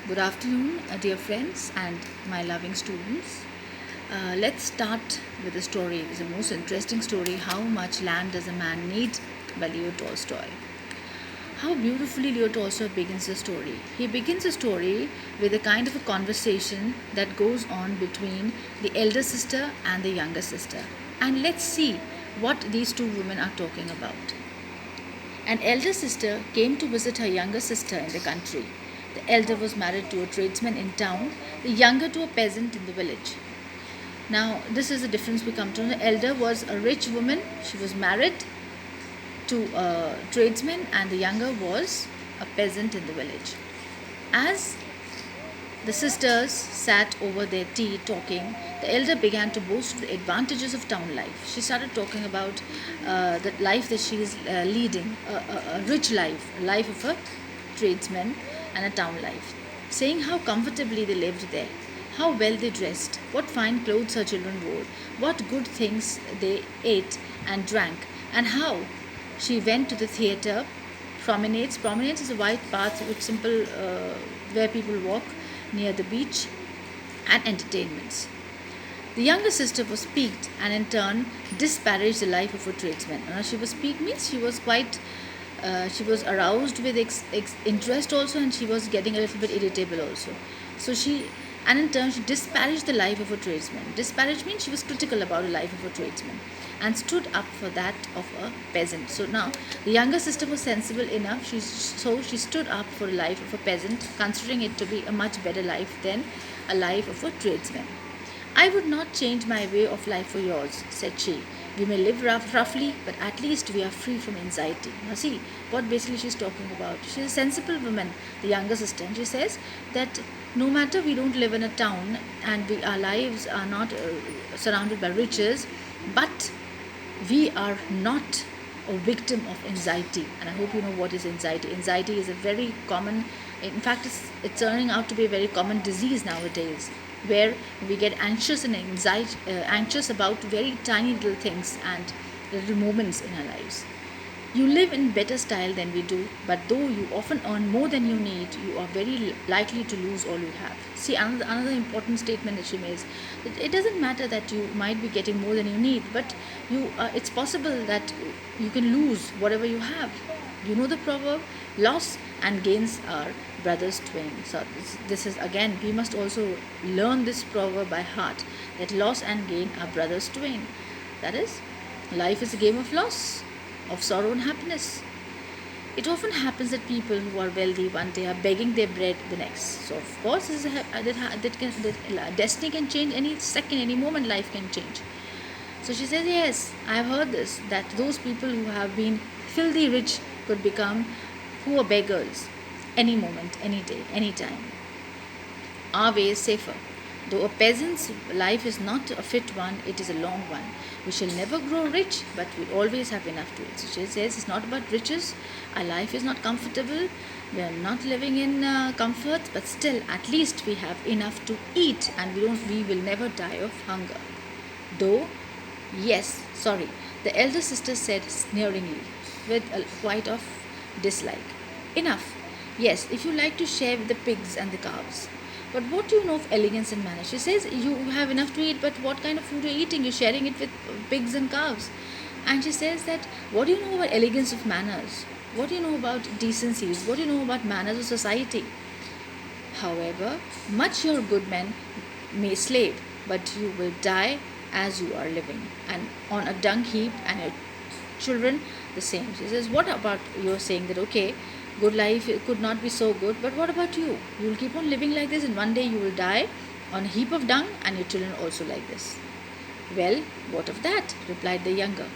Good afternoon, dear friends and my loving students. Let's start with a story. It's the most interesting story. How Much Land Does a Man Need by Leo Tolstoy. How beautifully Leo Tolstoy begins the story. He begins the story with a kind of a conversation that goes on between the elder sister and the younger sister. And let's see what these two women are talking about. An elder sister came to visit her younger sister in the country. The elder was married to a tradesman in town, the younger to a peasant in the village. Now, this is the difference we come to. The elder was a rich woman, she was married to a tradesman, and the younger was a peasant in the village. As the sisters sat over their tea talking, the elder began to boast of the advantages of town life. She started talking about the life that she is leading, a rich life, a life of a tradesman and a town life, saying how comfortably they lived there, how well they dressed, what fine clothes her children wore, what good things they ate and drank, and how she went to the theatre, promenades. Promenades is a wide path with simple where people walk near the beach, and entertainments. The younger sister was piqued and in turn disparaged the life of a tradesman. She was piqued means she was quite, she was aroused with interest also, and she was getting a little bit irritable also. So she, and in turn she disparaged the life of a tradesman. Disparaged means she was critical about the life of a tradesman and stood up for that of a peasant. So now the younger sister was sensible enough, so she stood up for the life of a peasant, considering it to be a much better life than a life of a tradesman. I would not change my way of life for yours, said she. We may live roughly, but at least we are free from anxiety. Now, see what basically she's talking about. She's a sensible woman, the younger sister, and she says that no matter we don't live in a town and our lives are not surrounded by riches, but we are not a victim of anxiety. And I hope you know what is anxiety. Anxiety is a very common, in fact it's turning out to be a very common disease nowadays, where we get anxious and anxious about very tiny little things and little moments in our lives. You live in better style than we do, but though you often earn more than you need, you are very likely to lose all you have. See, another important statement that she makes, that it doesn't matter that you might be getting more than you need, but it's possible that you can lose whatever you have. You know the proverb, loss and gains are brothers twain. So this is again, we must also learn this proverb by heart, that loss and gain are brothers twain. That is, life is a game of loss, of sorrow and happiness. It often happens that people who are wealthy one day are begging their bread the next. So of course, destiny can change any second, any moment. Life can change. So she says, yes, I have heard this, that those people who have been filthy rich could become poor beggars any moment, any day, any time. Our way is safer. Though a peasant's life is not a fit one, it is a long one. We shall never grow rich, but we always have enough to eat. So she says it's not about riches. Our life is not comfortable. We are not living in comfort, but still, at least we have enough to eat, and we will never die of hunger. Though, yes, sorry, the elder sister said sneeringly, with quite of dislike. Enough. Yes, if you like to share with the pigs and the cows. But what do you know of elegance and manners? She says you have enough to eat, but what kind of food you're eating? You're sharing it with pigs and cows. And she says that what do you know about elegance of manners? What do you know about decencies? What do you know about manners of society? However, much your good men may slave, but you will die as you are living, and on a dung heap, and your children the same. She says, what about you're saying that okay, good life could not be so good, but what about you? You will keep on living like this, and one day you will die on a heap of dung, and your children also like this. Well, what of that? Replied the younger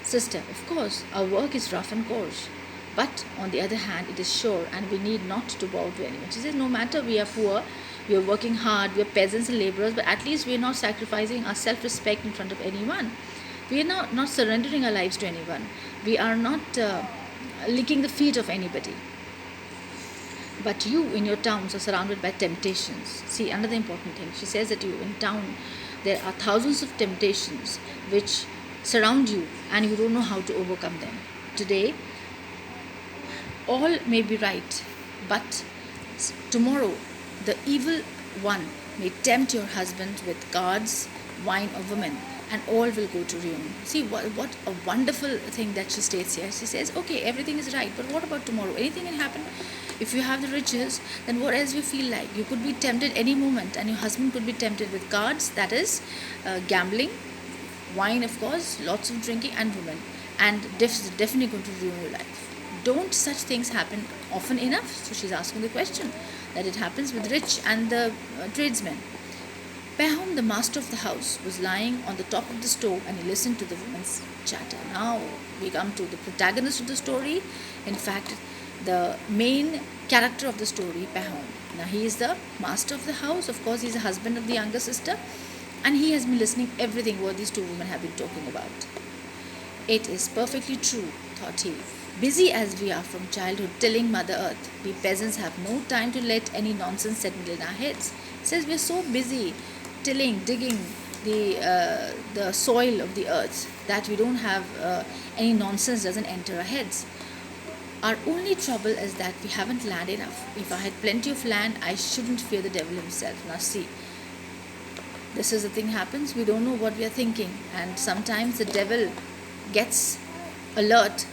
sister. Of course, our work is rough and coarse. But on the other hand, it is sure, and we need not to bow to anyone. She says, no matter we are poor, we are working hard, we are peasants and laborers, but at least we are not sacrificing our self respect in front of anyone. We are not surrendering our lives to anyone. We are not licking the feet of anybody. But you in your towns are surrounded by temptations. See, another important thing. She says that you in town, there are thousands of temptations which surround you, and you don't know how to overcome them. Today, all may be right, but tomorrow The evil one may tempt your husband with cards, wine, or women, and all will go to ruin. See what a wonderful thing that she states here. She says, okay, everything is right, but what about tomorrow? Anything can happen. If you have the riches, then what else you feel like? You could be tempted any moment, and your husband could be tempted with cards, that is, gambling, wine, of course, lots of drinking, and women, and definitely going to ruin your life. Don't such things happen often enough? So she's asking the question that it happens with rich and the tradesmen. Pahom, the master of the house, was lying on the top of the stove and he listened to the woman's chatter. Now we come to the protagonist of the story. In fact, the main character of the story, Pahom. Now he is the master of the house. Of course, he's the husband of the younger sister, and he has been listening everything what these two women have been talking about. It is perfectly true, thought he. Busy as we are from childhood tilling Mother Earth, we peasants have no time to let any nonsense settle in our heads. He says we're so busy tilling, digging the soil of the earth that we don't have any nonsense doesn't enter our heads. Our only trouble is that we haven't land enough. If I had plenty of land, I shouldn't fear the devil himself. Now see, this is the thing happens, we don't know what we are thinking, and sometimes the devil gets alert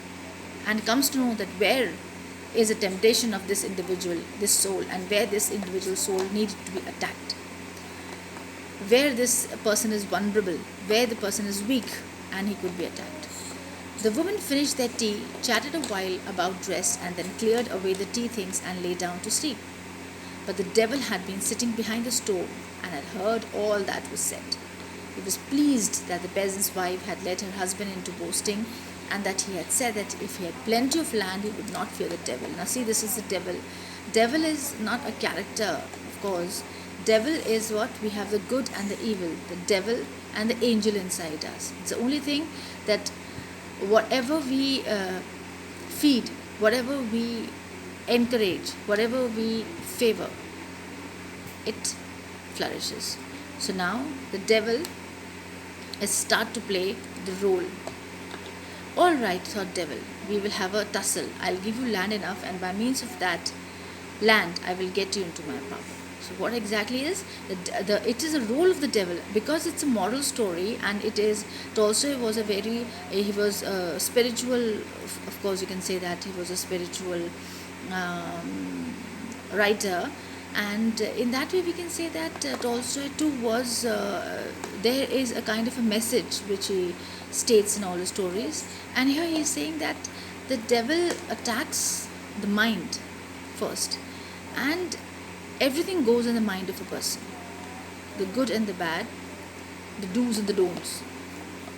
and comes to know that where is a temptation of this individual, this soul, and where this individual soul needed to be attacked, where this person is vulnerable, where the person is weak, and he could be attacked. The women finished their tea, chatted a while about dress, and then cleared away the tea things and lay down to sleep. But the devil had been sitting behind the stove and had heard all that was said. He was pleased that the peasant's wife had let her husband into boasting, and that he had said that if he had plenty of land, he would not fear the devil. Now see, this is the devil. Devil is not a character, of course. Devil is what? We have the good and the evil, the devil and the angel inside us. It's the only thing that whatever we feed, whatever we encourage, whatever we favor, it flourishes. So now the devil is start to play the role. All right, thought devil, we will have a tussle. I'll give you land enough, and by means of that land, I will get you into my power. So what exactly is it is a role of the devil, because it's a moral story, and it is Tolstoy was he was a spiritual, of course you can say that he was a spiritual writer, and in that way we can say that Tolstoy too was there is a kind of a message which he states in all his stories, and here he is saying that the devil attacks the mind first, and everything goes in the mind of a person, the good and the bad, the do's and the don'ts.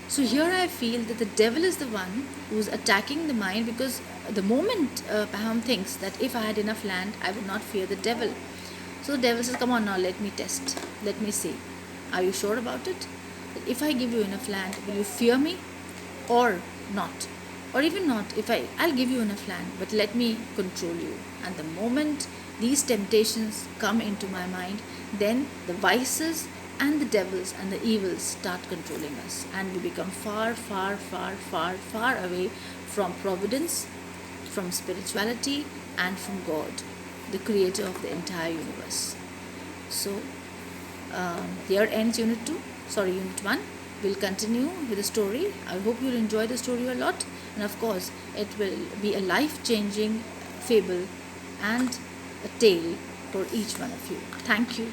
So here I feel that the devil is the one who's attacking the mind, because the moment Pahom thinks that if I had enough land, I would not fear the devil. So the devil says, come on now, let me test, let me see. Are you sure about it? That if I give you enough land, will you fear me or not? Or even not, if I'll give you enough land, but let me control you. And the moment these temptations come into my mind, then the vices and the devils and the evils start controlling us, and we become far, far, far, far, far away from providence, from spirituality, and from God, the creator of the entire universe. So here ends unit 1. We'll continue with the story. I hope you'll enjoy the story a lot, and of course it will be a life-changing fable and a tale for each one of you. Thank you.